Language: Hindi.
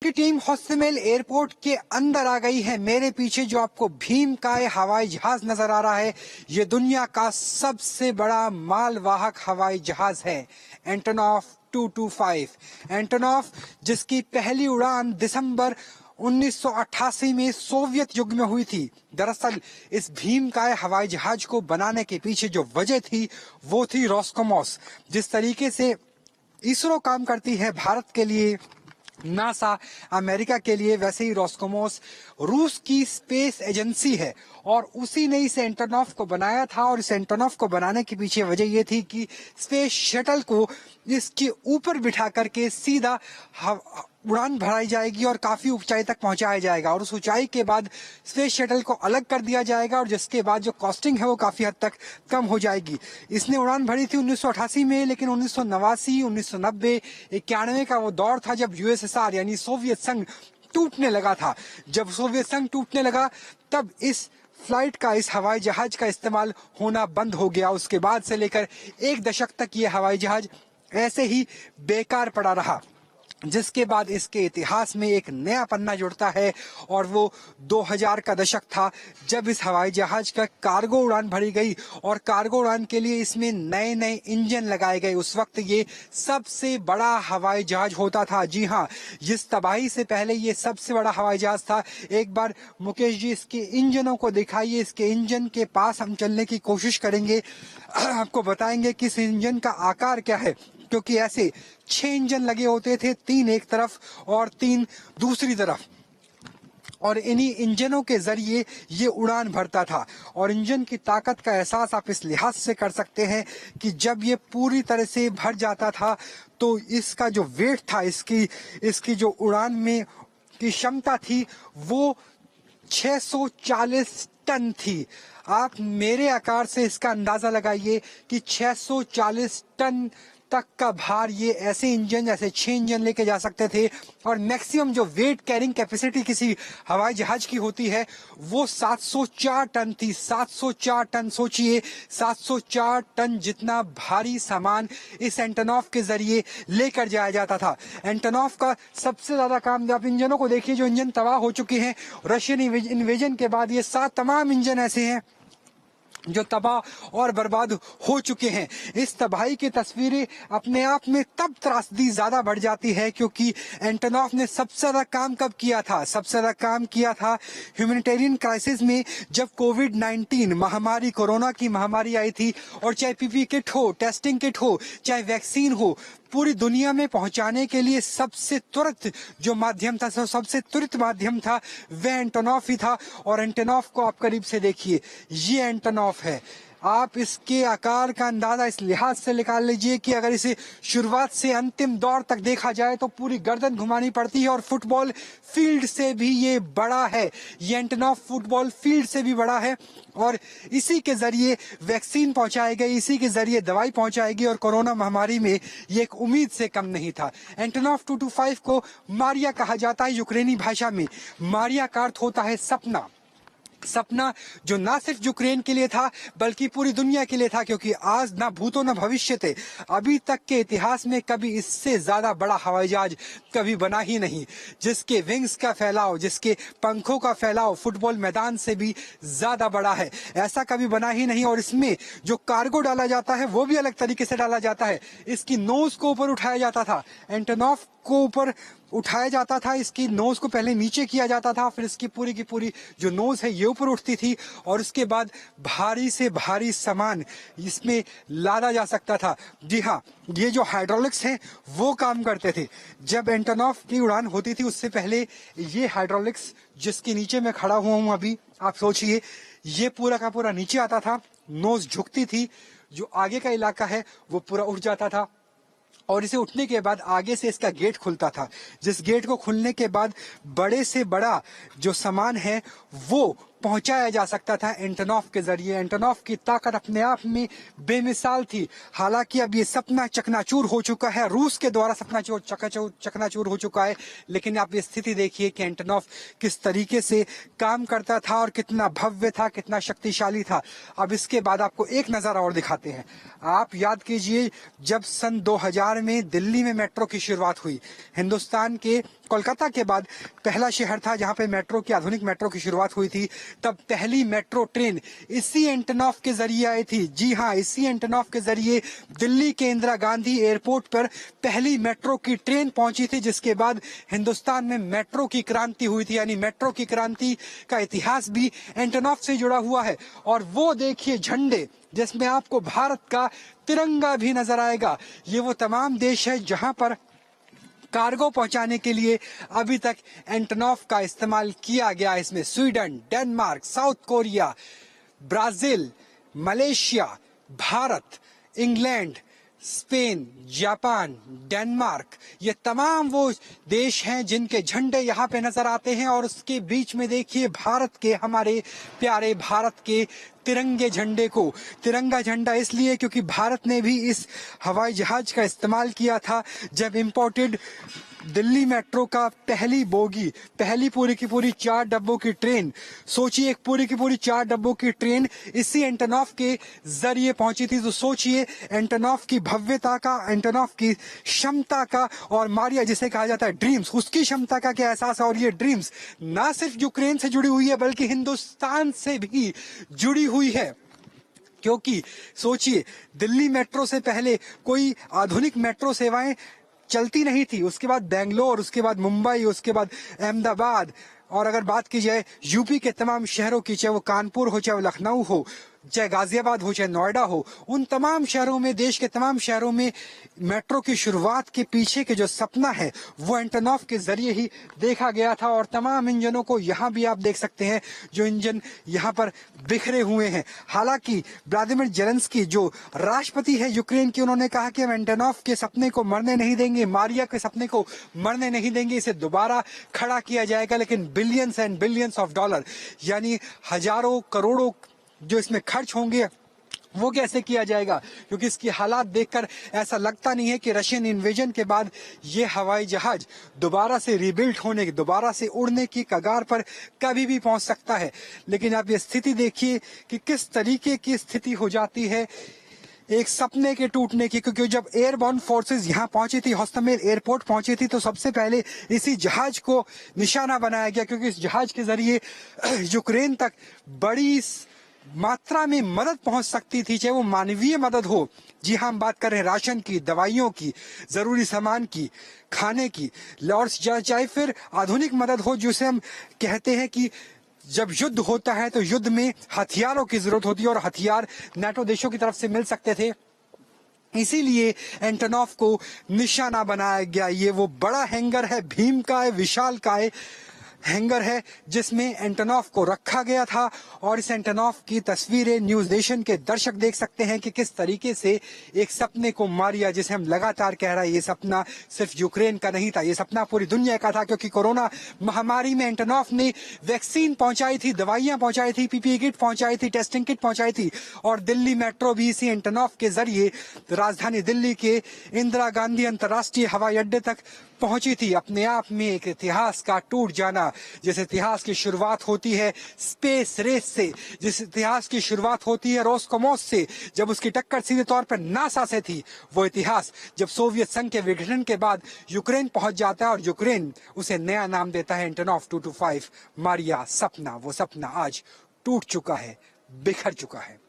की टीम होस्टिमिल एयरपोर्ट के अंदर आ गई है। मेरे पीछे जो आपको भीमकाय हवाई जहाज नजर आ रहा है, ये दुनिया का सबसे बड़ा मालवाहक हवाई जहाज है, एंटोनॉव 225। एंटोनॉव जिसकी पहली उड़ान दिसंबर 1988 में सोवियत युग में हुई थी। दरअसल इस भीमकाय हवाई जहाज को बनाने के पीछे जो वजह थी वो थी रोस्कोमोस। जिस तरीके से इसरो काम करती है भारत के लिए, नासा अमेरिका के लिए, वैसे ही रोस्कोमोस रूस की स्पेस एजेंसी है और उसी ने इस एंटोनॉव को बनाया था। और इस एंटोनॉव को बनाने के पीछे वजह यह थी कि स्पेस शटल को इसके ऊपर बिठा करके सीधा उड़ान भराई जाएगी और काफी ऊंचाई तक पहुंचाया जाएगा और उस ऊंचाई के बाद स्पेस शटल को अलग कर दिया जाएगा और जिसके बाद जो कॉस्टिंग है वो काफी हद तक कम हो जाएगी। इसने उड़ान भरी थी 1988 में, लेकिन 1989, 1990, 91 का वो दौर था जब यूएसएसआर यानी सोवियत संघ टूटने लगा था। जब सोवियत संघ टूटने लगा तब इस फ्लाइट का, इस हवाई जहाज का इस्तेमाल होना बंद हो गया। उसके बाद से लेकर एक दशक तक ये हवाई जहाज ऐसे ही बेकार पड़ा रहा, जिसके बाद इसके इतिहास में एक नया पन्ना जुड़ता है और वो 2000 का दशक था जब इस हवाई जहाज का कार्गो उड़ान भरी गई और कार्गो उड़ान के लिए इसमें नए नए इंजन लगाए गए। उस वक्त ये सबसे बड़ा हवाई जहाज होता था। जी हाँ, जिस तबाही से पहले ये सबसे बड़ा हवाई जहाज था। एक बार मुकेश जी इसके इंजनों को दिखाइए। इसके इंजन के पास हम चलने की कोशिश करेंगे, आपको बताएंगे कि इस इंजन का आकार क्या है, क्योंकि ऐसे 6 इंजन लगे होते थे, 3 एक तरफ और 3 दूसरी तरफ, और इन्हीं इंजनों के जरिए ये उड़ान भरता था। और इंजन की ताकत का एहसास आप इस लिहाज से कर सकते हैं कि जब ये पूरी तरह से भर जाता था तो इसका जो वेट था, इसकी जो उड़ान में की क्षमता थी वो 640 टन थी। आप मेरे आकार से इसका अंदाजा लगाइए कि 640 टन तक का भार ये ऐसे इंजन, जैसे 6 इंजन लेके जा सकते थे। और मैक्सिमम जो वेट कैरिंग कैपेसिटी किसी हवाई जहाज की होती है वो 704 टन थी। 704 टन, सोचिए 704 टन जितना भारी सामान इस एंटोनॉव के जरिए लेकर जाया जाता था। एंटोनॉव का सबसे ज्यादा काम, आप इंजनों को देखिए, जो इंजन तबाह हो चुके हैं रशियन इन्वेजन के बाद, ये 7 तमाम इंजन ऐसे हैं जो तबाह और बर्बाद हो चुके हैं। इस तबाही की तस्वीरें अपने आप में तब त्रासदी ज्यादा बढ़ जाती है क्योंकि एंटोनॉव ने सबसे ज्यादा काम कब किया था? सबसे ज्यादा काम किया था ह्यूमैनिटेरियन क्राइसिस में, जब कोविड-19 महामारी, कोरोना की महामारी आई थी। और चाहे पीपी किट हो, टेस्टिंग किट हो, चाहे वैक्सीन हो, पूरी दुनिया में पहुंचाने के लिए सबसे त्वरित जो माध्यम था, सबसे त्वरित माध्यम था, वह एंटोनॉव ही था। और एंटोनॉव को आप करीब से देखिए, ये एंटोनॉव है। आप इसके आकार का अंदाजा इस लिहाज से निकाल लीजिए कि अगर इसे शुरुआत से अंतिम दौर तक देखा जाए तो पूरी गर्दन घुमानी पड़ती है। और फुटबॉल फील्ड से भी ये बड़ा है, ये एंटोनॉव फुटबॉल फील्ड से भी बड़ा है। और इसी के जरिए वैक्सीन पहुंचाई गई, इसी के जरिए दवाई पहुंचाएगी और कोरोना महामारी में ये एक उम्मीद से कम नहीं था। एंटोनॉव 225 को मारिया कहा जाता है यूक्रेनी भाषा में। मारिया का अर्थ होता है सपना। सपना जो ना सिर्फ यूक्रेन के लिए था बल्कि पूरी दुनिया के लिए था, क्योंकि आज ना भूतो ना भविष्य थे, अभी तक के इतिहास में कभी इससे ज्यादा बड़ा हवाई जहाज कभी बना ही नहीं, जिसके विंग्स का फैलाव, जिसके पंखों का फैलाव फुटबॉल मैदान से भी ज्यादा बड़ा है। ऐसा कभी बना ही नहीं। और इसमें जो कार्गो डाला जाता है वो भी अलग तरीके से डाला जाता है। इसकी नोज को ऊपर उठाया जाता था, एंटोनॉव को ऊपर उठाया जाता था, इसकी नोज को पहले नीचे किया जाता था, फिर इसकी पूरी की पूरी जो नोज है ये ऊपर उठती थी और उसके बाद भारी से भारी सामान इसमें लादा जा सकता था। जी हाँ, ये जो हाइड्रोलिक्स हैं वो काम करते थे। जब एंटोनॉव की उड़ान होती थी उससे पहले ये हाइड्रोलिक्स, जिसके नीचे मैं खड़ा हुआ हूं अभी, आप सोचिए, ये पूरा का पूरा नीचे आता था, नोज झुकती थी, जो आगे का इलाका है वो पूरा उठ जाता था और इसे उठने के बाद आगे से इसका गेट खुलता था, जिस गेट को खुलने के बाद बड़े से बड़ा जो सामान है वो पहुंचाया जा सकता था एंटोनॉफ के जरिए। एंटोनॉफ की ताकत अपने आप में बेमिसाल थी। हालांकि अब ये सपना चकनाचूर हो चुका है, रूस के द्वारा सपना चकनाचूर हो चुका है। लेकिन आप ये स्थिति देखिए कि एंटोनॉफ किस तरीके से काम करता था और कितना भव्य था, कितना शक्तिशाली था। अब इसके बाद आपको एक नजारा और दिखाते हैं। आप याद कीजिए जब सन 2000 में दिल्ली में मेट्रो की शुरुआत हुई, हिंदुस्तान के कोलकाता के बाद पहला शहर था जहां पे मेट्रो की, आधुनिक मेट्रो की शुरुआत हुई थी। तब पहली मेट्रो ट्रेन इसी एंटोनॉफ के जरिए आई थी। जी हां, इसी एंटोनॉफ के जरिए दिल्ली के इंदिरा गांधी एयरपोर्ट पर पहली मेट्रो की ट्रेन पहुंची थी, जिसके बाद हिंदुस्तान में मेट्रो की क्रांति हुई थी। यानी मेट्रो की क्रांति का इतिहास भी एंटोनॉफ से जुड़ा हुआ है। और वो देखिए झंडे जिसमें आपको भारत का तिरंगा भी नजर आएगा। ये वो तमाम देश है जहां पर कार्गो पहुंचाने के लिए अभी तक एंटोनॉफ का इस्तेमाल किया गया। इसमें Sweden, Denmark, south Korea, Brazil, Malaysia, Bharat, England, Spain, Japan, Denmark, ये तमाम वो देश हैं जिनके झंडे यहाँ पे नजर आते हैं। और उसके बीच में देखिए भारत के, हमारे प्यारे भारत के तिरंगे झंडे को। तिरंगा झंडा इसलिए क्योंकि भारत ने भी इस हवाई जहाज का इस्तेमाल किया था जब इंपोर्टेड दिल्ली मेट्रो का पहली बोगी, पहली पूरी की पूरी 4 डब्बों की ट्रेन, सोचिए एक पूरी की पूरी 4 डब्बों की ट्रेन इसी एंटोनॉफ के जरिए पहुंची थी। तो सोचिए एंटोनॉफ की भव्यता का, एंटोनॉफ की क्षमता का, और मारिया जिसे कहा जाता है ड्रीम्स, उसकी क्षमता का क्या एहसास है। और ये ड्रीम्स ना सिर्फ यूक्रेन से जुड़ी हुई है बल्कि हिंदुस्तान से भी जुड़ी हुई है। क्योंकि सोचिए दिल्ली मेट्रो से पहले कोई आधुनिक मेट्रो सेवाएं चलती नहीं थी। उसके बाद बेंगलोर, उसके बाद मुंबई, उसके बाद अहमदाबाद, और अगर बात की जाए यूपी के तमाम शहरों की, चाहे वो कानपुर हो, चाहे वो लखनऊ हो, चाहे गाजियाबाद हो, चाहे नोएडा हो, उन तमाम शहरों में, देश के तमाम शहरों में मेट्रो की शुरुआत के पीछे के जो सपना है वो एंटोनॉफ के जरिए ही देखा गया था। और तमाम इंजनों को यहाँ भी आप देख सकते हैं, जो इंजन यहाँ पर बिखरे हुए हैं। हालांकि व्लादिमीर जेलेंस्की जो राष्ट्रपति है यूक्रेन के, उन्होंने कहा कि हम एंटोनॉफ के सपने को मरने नहीं देंगे, मारिया के सपने को मरने नहीं देंगे, इसे दोबारा खड़ा किया जाएगा। लेकिन billions and billions of dollar, यानी हजारों करोड़ों जो इसमें खर्च होंगे, वो कैसे किया जाएगा। क्योंकि इसकी हालात देखकर ऐसा लगता नहीं है कि रशियन इन्वेजन के बाद ये हवाई जहाज दोबारा से रिबिल्ड होने, दोबारा से उड़ने की कगार पर कभी भी पहुंच सकता है। लेकिन आप ये स्थिति देखिए कि किस तरीके की स्थिति हो जाती है एक सपने के टूटने की। क्योंकि जब एयरबोर्न फोर्सेस यहाँ पहुंची थी, हॉस्टमेल एयरपोर्ट पहुंची थी, तो सबसे पहले इसी जहाज को निशाना बनाया गया। क्योंकि इस जहाज के जरिए यूक्रेन तक बड़ी मात्रा में मदद पहुंच सकती थी, चाहे वो मानवीय मदद हो। जी हाँ, हम बात कर रहे हैं राशन की, दवाइयों की, जरूरी सामान की, खाने की, और चाहे फिर आधुनिक मदद हो, जिसे हम कहते हैं कि जब युद्ध होता है तो युद्ध में हथियारों की जरूरत होती है, और हथियार नाटो देशों की तरफ से मिल सकते थे। इसीलिए एंटोनॉफ को निशाना बनाया गया। ये वो बड़ा हैंगर है, भीम का है, विशाल का है हैंगर है, जिसमें एंटोनॉफ को रखा गया था। और इस एंटोनॉफ की तस्वीरें न्यूज नेशन के दर्शक देख सकते हैं कि किस तरीके से एक सपने को मारिया, जिसे हम लगातार कह रहे हैं, ये सपना सिर्फ यूक्रेन का नहीं था, ये सपना पूरी दुनिया का था। क्योंकि कोरोना महामारी में एंटोनॉफ ने वैक्सीन पहुंचाई थी, दवाइयां पहुंचाई थी, पीपीई किट पहुंचाई थी, टेस्टिंग किट पहुंचाई थी। और दिल्ली मेट्रो भी इसी एंटोनॉफ के जरिए राजधानी दिल्ली के इंदिरा गांधी अंतर्राष्ट्रीय हवाई अड्डे तक पहुंची थी। अपने आप में एक इतिहास का टूट जाना। जिस इतिहास की शुरुआत होती है स्पेस रेस से, जिस इतिहास की शुरुआत होती है रोस्कोमोस से, जब उसकी टक्कर सीधे तौर पर नासा से थी, वो इतिहास जब सोवियत संघ के विघटन के बाद यूक्रेन पहुंच जाता है और यूक्रेन उसे नया नाम देता है एंटोनॉफ 225 मारिया। सपना, वो सपना आज टूट चुका है, बिखर चुका है।